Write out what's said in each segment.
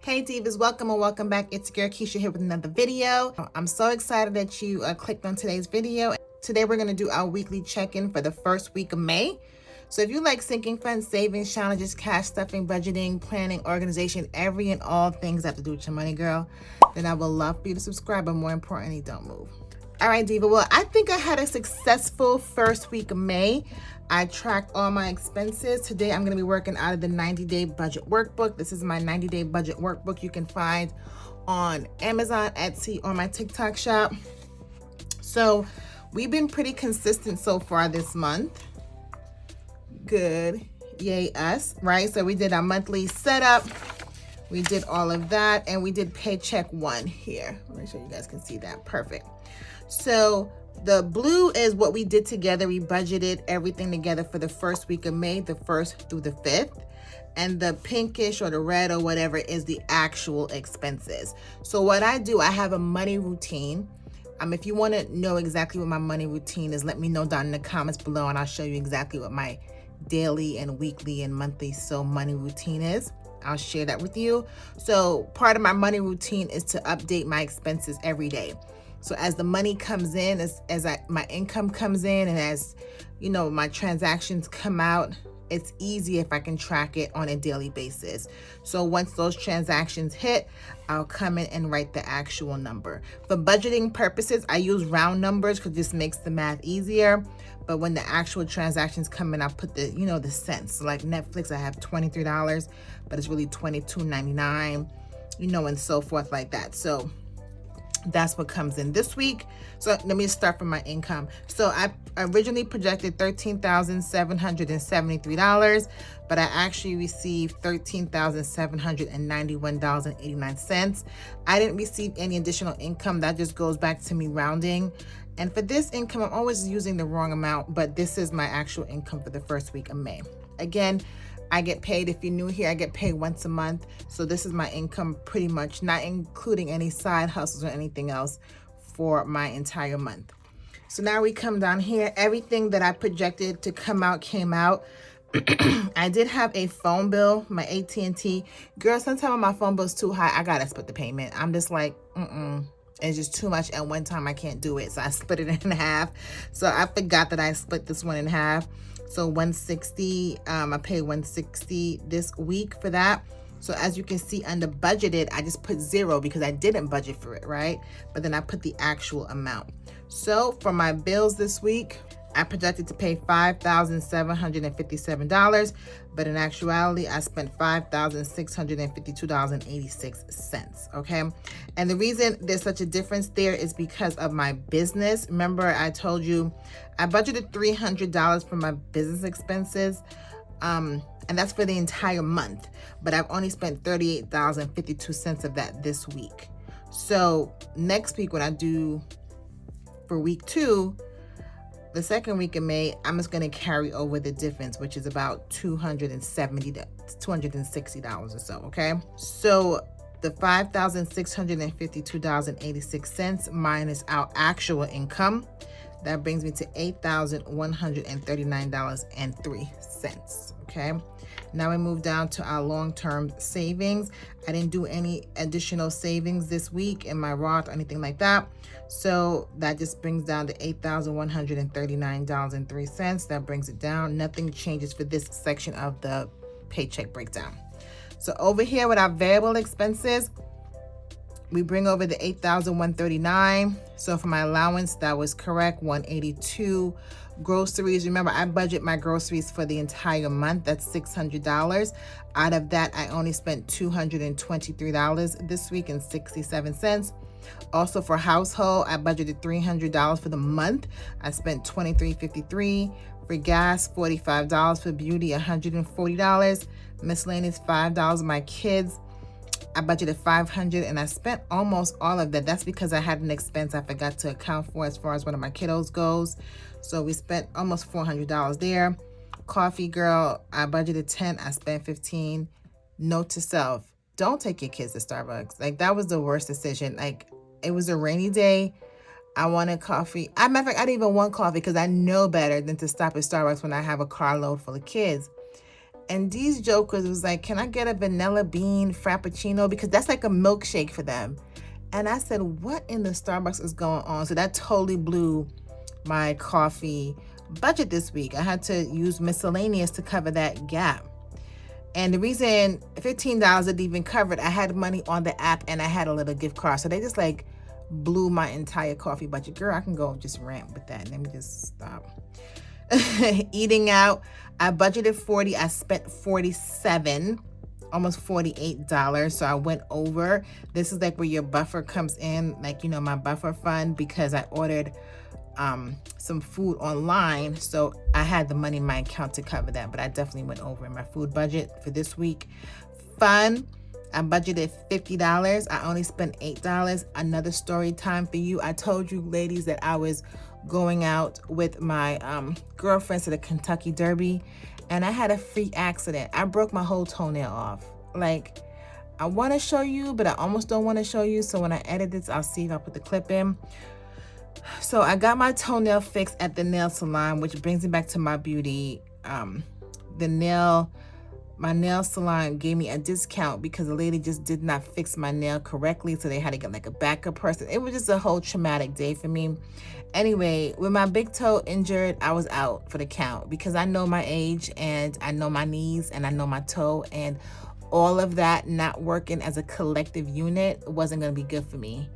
Hey Divas, welcome and welcome back. It's your girl Keisha here with another video. I'm so excited that you clicked on today's video. Today we're going to do our weekly check-in for the first week of May. So if you like sinking funds, savings, challenges, cash stuffing, budgeting, planning, organization, every and all things that have to do with your money, girl, then I would love for you to subscribe, but more importantly, don't move. All right, Diva. Well, I think I had a successful first week of May. I tracked all my expenses. Today, I'm going to be working out of the 90-day budget workbook. This is my 90-day budget workbook you can find on Amazon, Etsy, or my TikTok shop. So we've been pretty consistent so far this month. Good. Yay, us, right? So we did our monthly setup. We did all of that, and we did paycheck one here. Make sure you guys can see that. Perfect. So the blue is what we did together. We budgeted everything together for the first week of May, the 1st through the 5th. And the pinkish or the red or whatever is the actual expenses. So what I do, I have a money routine. If you want to know exactly what my money routine is, let me know down in the comments below, and I'll show you exactly what my daily and weekly and monthly money routine is. I'll share that with you. So part of my money routine is to update my expenses every day. So as the money comes in, my income comes in, and as you know, my transactions come out, it's easy if I can track it on a daily basis. So once those transactions hit, I'll come in and write the actual number. For budgeting purposes, I use round numbers because this makes the math easier. But when the actual transactions come in, I put the, the cents. So like Netflix, I have $23, but it's really $22.99, and so forth like that. So that's what comes in this week. So let me start from my income. So I originally projected $13,773, but I actually received $13,791.89. I didn't receive any additional income. That just goes back to me rounding. And for this income, I'm always using the wrong amount, but this is my actual income for the first week of May. Again, I get paid, if you're new here, I get paid once a month. So this is my income pretty much, not including any side hustles or anything else for my entire month. So now we come down here. Everything that I projected to come out came out. I did have a phone bill, my AT&T. Girl, sometimes my phone bill's too high. I gotta split the payment. I'm just like, it's just too much at one time. I can't do it. So I split it in half. So I forgot that I split this one in half. So 160, I paid 160 this week for that. So as you can see under budgeted, I just put 0 because I didn't budget for it, right? But then I put the actual amount. So for my bills this week, I projected to pay $5,757, but in actuality, I spent $5,652.86, okay? And the reason there's such a difference there is because of my business. Remember, I told you I budgeted $300 for my business expenses, and that's for the entire month, but I've only spent $38.52 of that this week. So next week, when I do for week 2, the second week of May, I'm just going to carry over the difference, which is about $260 or so, okay? So the $5,652.86 minus our actual income, that brings me to $8,139.03, okay? Now we move down to our long-term savings. I didn't do any additional savings this week in my Roth or anything like that. So that just brings down to $8,139.03. That brings it down. Nothing changes for this section of the paycheck breakdown. So over here with our variable expenses, we bring over the $8,139. So for my allowance, that was correct, $182. Groceries, remember I budget my groceries for the entire month. That's $600. Out of that, I only spent $223 this week and 67 cents. Also for household, I budgeted $300 for the month. I spent $23.53. For gas, $45. For beauty, $140. Miscellaneous, $5. My kids, I budgeted $500 and I spent almost all of that. That's because I had an expense I forgot to account for as far as one of my kiddos goes. So we spent almost $400 there. Coffee, girl, I budgeted $10. I spent $15. Note to self, don't take your kids to Starbucks. Like, that was the worst decision. Like, it was a rainy day. I wanted coffee. Matter of fact, I didn't even want coffee because I know better than to stop at Starbucks when I have a carload full of kids. And these jokers was like, can I get a vanilla bean frappuccino? Because that's like a milkshake for them. And I said, what in the Starbucks is going on? So that totally blew my coffee budget this week. I had to use miscellaneous to cover that gap. And the reason $15 didn't even cover it, I had money on the app and I had a little gift card. So they just like blew my entire coffee budget. Girl, I can go just rant with that. Let me just stop. Eating out, I budgeted 40, I spent 47, almost $48. So I went over. This is like where your buffer comes in, like, you know, my buffer fund, because I ordered some food online, so I had the money in my account to cover that, but I definitely went over in my food budget for this week. Fun, I budgeted $50. I only spent $8. Another story time for you. I told you ladies that I was going out with my girlfriends to the Kentucky Derby, and I had a freak accident. I broke my whole toenail off. Like, I want to show you, but I almost don't want to show you, so when I edit this, I'll see if I put the clip in. So I got my toenail fixed at the nail salon, which brings me back to my beauty. My nail salon gave me a discount because the lady just did not fix my nail correctly, so they had to get like a backup person. It was just a whole traumatic day for me. Anyway, with my big toe injured, I was out for the count because I know my age and I know my knees and I know my toe, and all of that not working as a collective unit wasn't going to be good for me.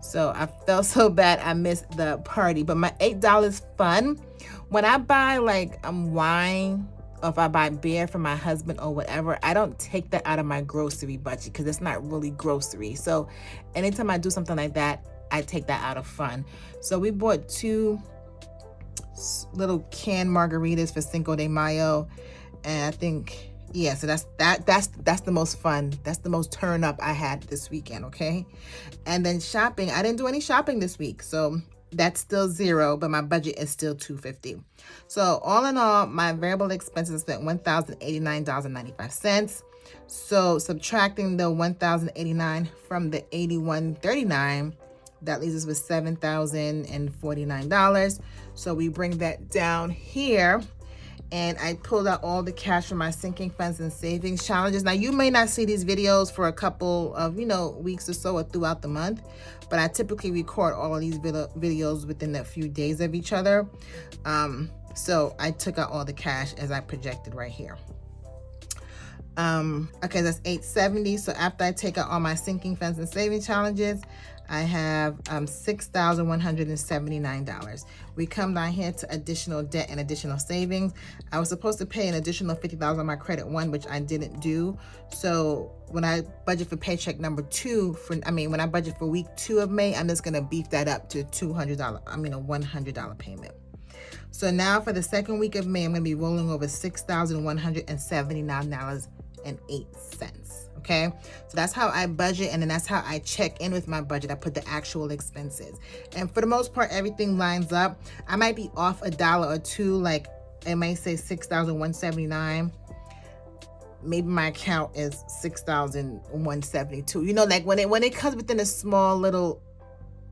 So I felt so bad I missed the party. But my $8 fun, when I buy like wine, or if I buy beer for my husband or whatever, I don't take that out of my grocery budget because it's not really grocery. So anytime I do something like that, I take that out of fun. So we bought 2 little canned margaritas for Cinco de Mayo, and I think, yeah, so that's the most fun. That's the most turn up I had this weekend, okay? And then shopping, I didn't do any shopping this week, so that's still $0, but my budget is still $250. So all in all, my variable expenses spent $1,089.95. So subtracting the $1,089 from the $81.39, that leaves us with $7,049. So we bring that down here. And I pulled out all the cash from my sinking funds and savings challenges. Now, you may not see these videos for a couple of, weeks or so or throughout the month, but I typically record all of these videos within a few days of each other. So I took out all the cash as I projected right here. Okay, that's $870. So after I take out all my sinking funds and savings challenges, I have $6,179. We come down here to additional debt and additional savings. I was supposed to pay an additional $50 on my credit one, which I didn't do. So when I budget for paycheck number 2, when I budget for week 2 of May, I'm just gonna beef that up to a $100 payment. So now for the second week of May, I'm gonna be rolling over $6,179.08. Okay, so that's how I budget, and then that's how I check in with my budget. I put the actual expenses, and for the most part, everything lines up. I might be off $1 or $2, like it may say $6,179. Maybe my account is $6,172. Like when it comes within a small little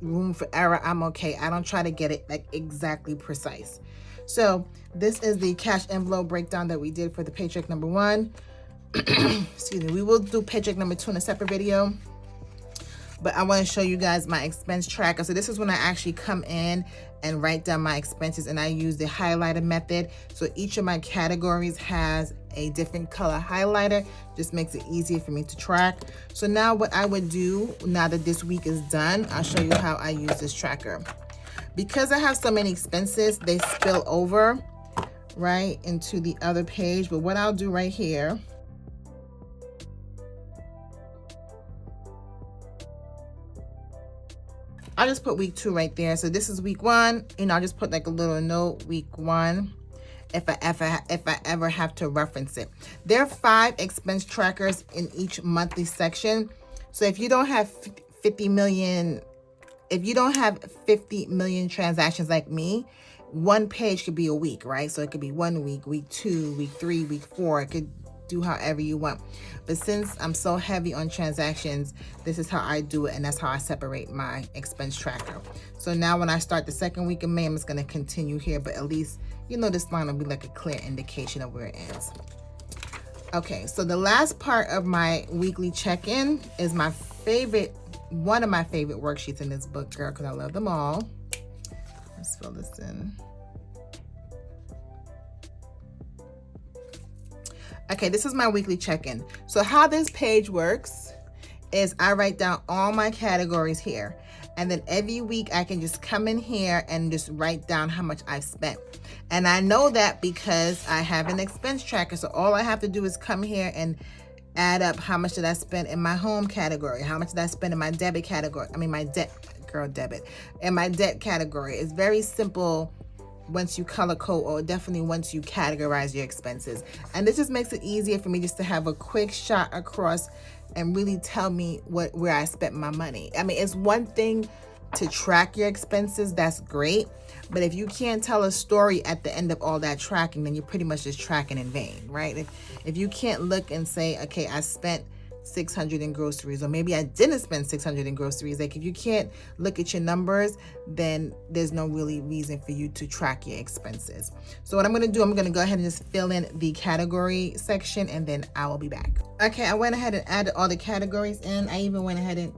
room for error, I'm okay. I don't try to get it like exactly precise. So this is the cash envelope breakdown that we did for the paycheck number 1. Excuse me. We will do paycheck number 2 in a separate video, but I want to show you guys my expense tracker. So this is when I actually come in and write down my expenses, and I use the highlighter method. So each of my categories has a different color highlighter, just makes it easier for me to track. So now what I would do, now that this week is done, I'll show you how I use this tracker. Because I have so many expenses, they spill over right into the other page. But what I'll do right here, I'll just put week 2 right there. So this is week 1, I'll just put like a little note, week 1, if I ever have to reference it. There are 5 expense trackers in each monthly section. So if you don't have 50 million transactions like me, one page could be a week, right? So it could be 1 week, week 2, week 3, week 4. It could do however you want. But since I'm so heavy on transactions, this is how I do it, and that's how I separate my expense tracker. So now when I start the second week of May, I'm just going to continue here, but at least this line will be like a clear indication of where it ends. Okay, so the last part of my weekly check-in is my favorite, one of my favorite worksheets in this book, girl, because I love them all. Let's fill this in. Okay, this is my weekly check-in. So how this page works is I write down all my categories here. And then every week I can just come in here and just write down how much I've spent. And I know that because I have an expense tracker. So all I have to do is come here and add up how much did I spend in my home category, how much did I spend in my debit category, I mean my debt, girl, debit, in my debt category. It's very simple once you color code, or definitely once you categorize your expenses. And this just makes it easier for me just to have a quick shot across and really tell me where I spent my money. I mean, it's one thing to track your expenses, that's great. But if you can't tell a story at the end of all that tracking, then you're pretty much just tracking in vain, right? If you can't look and say, okay, I spent $600 in groceries, or maybe I didn't spend $600 in groceries. Like if you can't look at your numbers, then there's no really reason for you to track your expenses. So what I'm going to do, I'm going to go ahead and just fill in the category section, and then I will be back. Okay, I went ahead and added all the categories in. I even went ahead and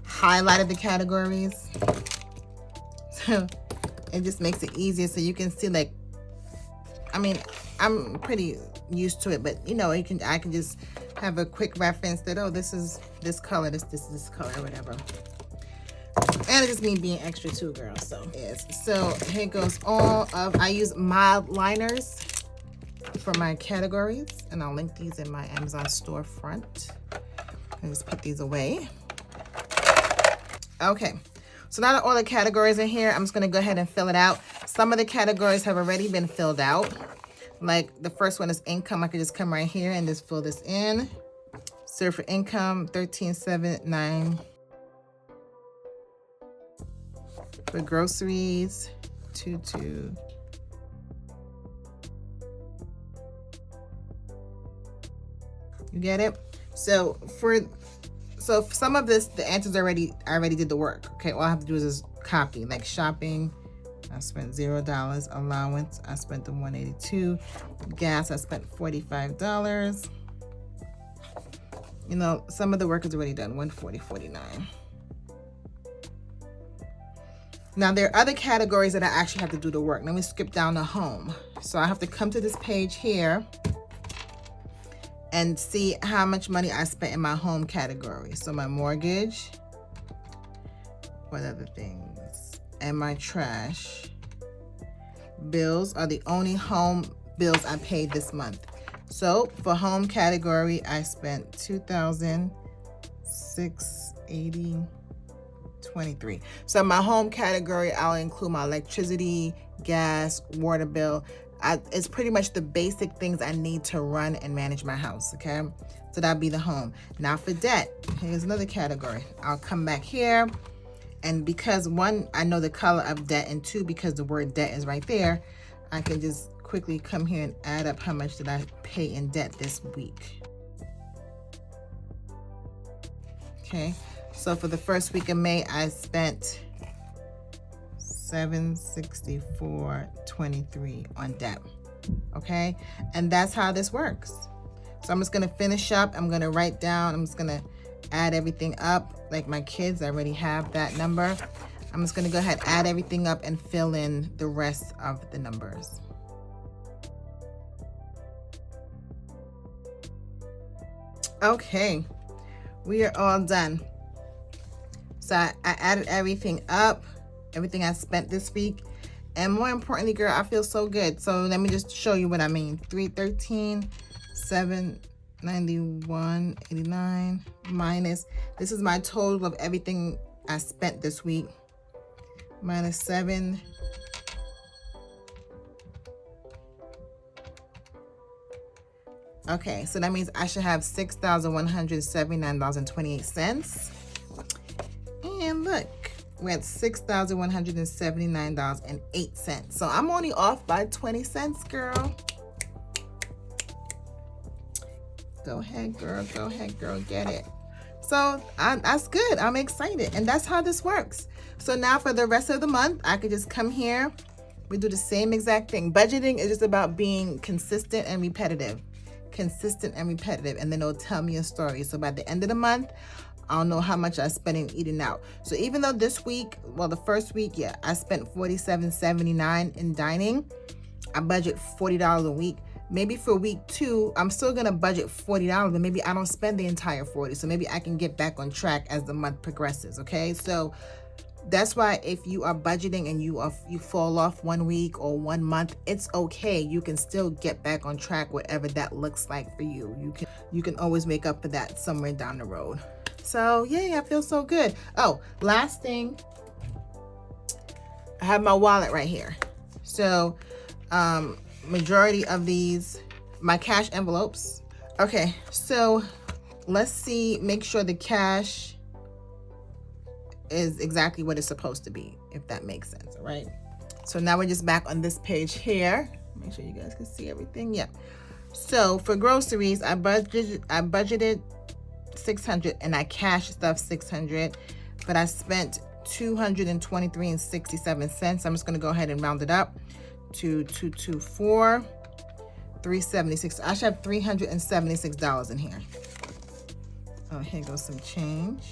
highlighted the categories. So it just makes it easier so you can see, like, I mean, I'm pretty used to it, but you know, I can just have a quick reference that, oh, this is this color, this is this color, whatever. And it's just me being extra too, girl. So yes. So here goes all of, I use mild liners for my categories, and I'll link these in my Amazon storefront. And just put these away. Okay. So now that all the categories are here, I'm just gonna go ahead and fill it out. Some of the categories have already been filled out. Like the first one is income. I could just come right here and just fill this in. So for income, $13,709. For groceries, $22. You get it? So for some of this, the answers I already did the work. Okay, all I have to do is just copy. Like shopping, I spent $0. Allowance, I spent the $182. Gas, I spent $45. You know, some of the work is already done. $140.49. Now there are other categories that I actually have to do the work. Let me skip down to home. So I have to come to this page here and see how much money I spent in my home category. So my mortgage, what other things, and my trash. Bills are the only home bills I paid this month. So for home category, I spent $2,680.23. So in my home category, I'll include my electricity, gas, water bill. It's pretty much the basic things I need to run and manage my house, okay? So that'll be the home. Now for debt, here's another category. I'll come back here, and because one, I know the color of debt, and two, because the word debt is right there, I can just quickly come here and add up how much did I pay in debt this week. Okay, so for the first week of May, I spent $764.23 on debt. Okay, and that's how this works. So I'm just gonna finish up. I'm gonna write down, I'm just gonna add everything up. Like my kids, I already have that number. I'm just gonna go ahead, add everything up, and fill in the rest of the numbers. Okay, we are all done. So I added everything up, everything I spent this week. And more importantly, girl, I feel so good. So let me just show you what I mean. $313,791.89 minus, this is my total of everything I spent this week, minus 7. Okay, so that means I should have $6,179.28. And look, we're at $6,179.08. So I'm only off by 20 cents, girl. Go ahead, girl. Go ahead, girl. Get it. So that's good. I'm excited. And that's how this works. So now for the rest of the month, I could just come here. We do the same exact thing. Budgeting is just about being consistent and repetitive. consistent and repetitive, and then it'll tell me a story. So by the end of the month, I'll know how much I spent in eating out. So even though this week, well, the first week, yeah, I spent $47.79 in dining. I budget $40 a week. Maybe for week 2, I'm still gonna budget $40, but maybe I don't spend the entire $40. So maybe I can get back on track as the month progresses, okay? So that's why if you are budgeting and you fall off 1 week or 1 month, it's okay. You can still get back on track, whatever that looks like for you. You can always make up for that somewhere down the road. So yay, I feel so good. Oh, last thing, I have my wallet right here. So majority of these, my cash envelopes. Okay, so let's see, make sure the cash is exactly what it's supposed to be, if that makes sense, all right? So now we're just back on this page here. Make sure you guys can see everything. Yeah. So for groceries, I budgeted $600 and I cash stuff $600, but I spent $223.67. I'm just gonna go ahead and round it up to $224, $376. I should have $376 in here. Oh, here goes some change.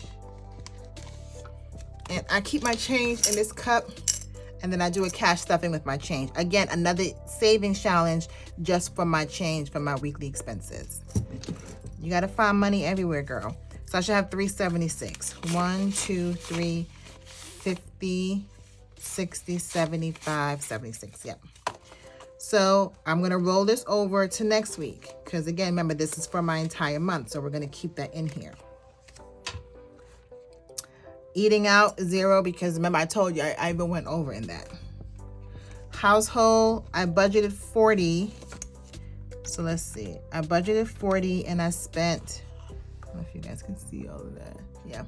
And I keep my change in this cup, and then I do a cash stuffing with my change. Again, another savings challenge just for my change for my weekly expenses. You gotta find money everywhere, girl. So I should have $376. 1, 2, 3, 50, 60, 75, 76. Yep. So I'm gonna roll this over to next week, because again, remember, this is for my entire month, so we're gonna keep that in here. Eating out, 0, because remember I told you I even went over in that. Household, I budgeted 40. So let's see. I budgeted 40 and I spent, I don't know if you guys can see all of that. Yeah.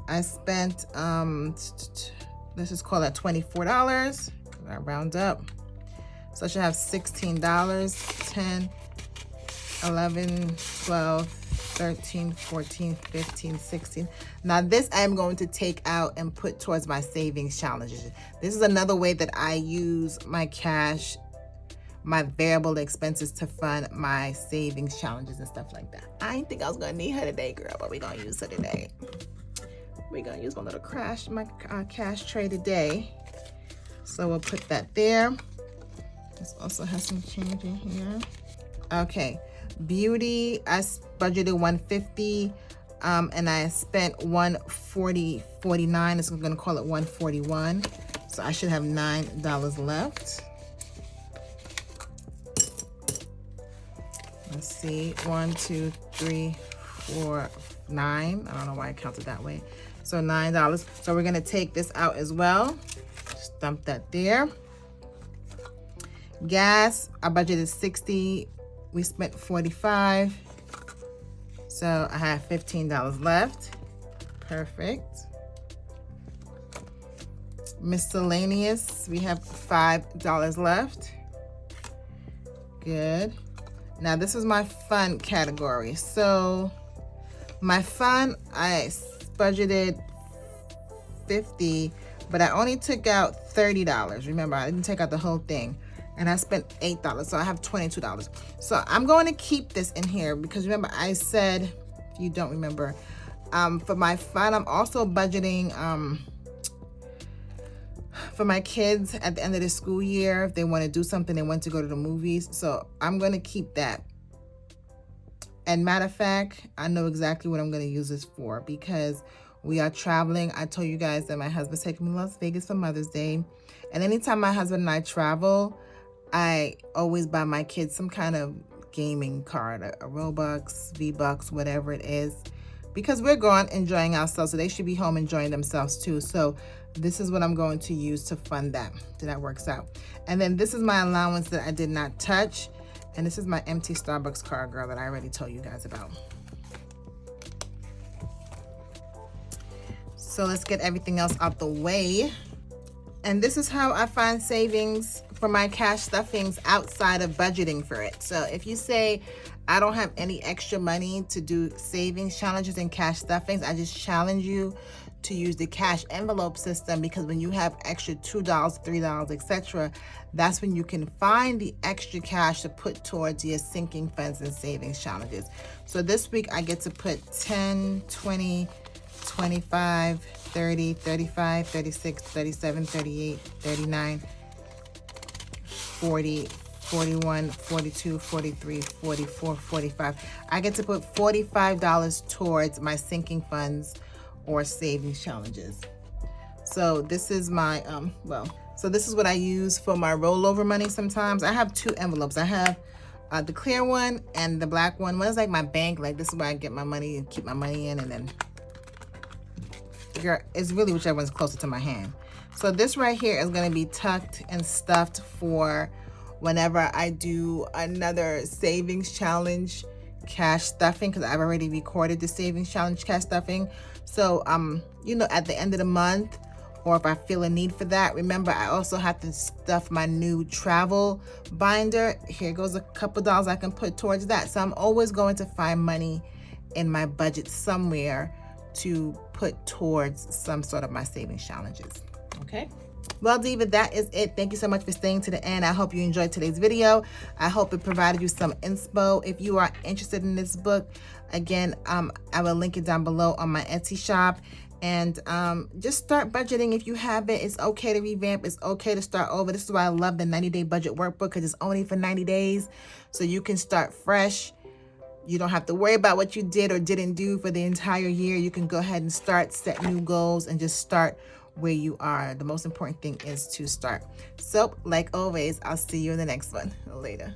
I spent, let's just call that $24. I round up. So I should have $16, 10, 11, 12, 13, 14, 15, 16. Now this I am going to take out and put towards my savings challenges. This is another way that I use my cash, my variable expenses to fund my savings challenges and stuff like that. I didn't think I was gonna need her today, girl, but we're gonna use her today. We're gonna use my little my cash tray today. So we'll put that there. This also has some change in here. Okay. Beauty, I budgeted $150, and I spent $140.49. So I'm gonna call it $141. So I should have $9 left. Let's see, 1, 2, 3, 4, 9. I don't know why I counted that way. So $9. So we're gonna take this out as well. Just dump that there. Gas, I budgeted $60. We spent $45. So I have $15 left. Perfect. Miscellaneous, we have $5 left. Good. Now this is my fun category. So my fun, I budgeted $50, but I only took out $30. Remember, I didn't take out the whole thing. And I spent $8, so I have $22. So I'm going to keep this in here because remember I said, if you don't remember, for my fun, I'm also budgeting for my kids at the end of the school year. If they want to do something, they want to go to the movies. So I'm going to keep that. And matter of fact, I know exactly what I'm going to use this for because we are traveling. I told you guys that my husband's taking me to Las Vegas for Mother's Day. And anytime my husband and I travel, I always buy my kids some kind of gaming card, a Robux, V-Bucks, whatever it is, because we're going enjoying ourselves. So they should be home enjoying themselves too. So this is what I'm going to use to fund that. So that works out. And then this is my allowance that I did not touch. And this is my empty Starbucks card, girl, that I already told you guys about. So let's get everything else out the way. And this is how I find savings for my cash stuffings outside of budgeting for it. So if you say, I don't have any extra money to do savings challenges and cash stuffings, I just challenge you to use the cash envelope system, because when you have extra $2, $3, etc., that's when you can find the extra cash to put towards your sinking funds and savings challenges. So this week I get to put 10, 20, 25, 30, 35, 36, 37, 38, 39, 40, 41, 42, 43, 44, 45. I get to put $45 towards my sinking funds or savings challenges. So this is my, so this is what I use for my rollover money sometimes. I have two envelopes. I have the clear one and the black one. One is like my bank, like this is where I get my money and keep my money in, and then it's really whichever one's closer to my hand. So this right here is gonna be tucked and stuffed for whenever I do another savings challenge cash stuffing, because I've already recorded the savings challenge cash stuffing. So you know, at the end of the month, or if I feel a need for that. Remember, I also have to stuff my new travel binder. Here goes a couple dollars I can put towards that. So I'm always going to find money in my budget somewhere to put towards some sort of my savings challenges. Okay. Well, Diva, that is it. Thank you so much for staying to the end. I hope you enjoyed today's video. I hope it provided you some inspo. If you are interested in this book, again, I will link it down below on my Etsy shop. And just start budgeting if you have it. It's okay to revamp. It's okay to start over. This is why I love the 90-day budget workbook, because it's only for 90 days. So you can start fresh. You don't have to worry about what you did or didn't do for the entire year. You can go ahead and start, set new goals, and just start where you are. The most important thing is to start. So, like always, I'll see you in the next one. Later.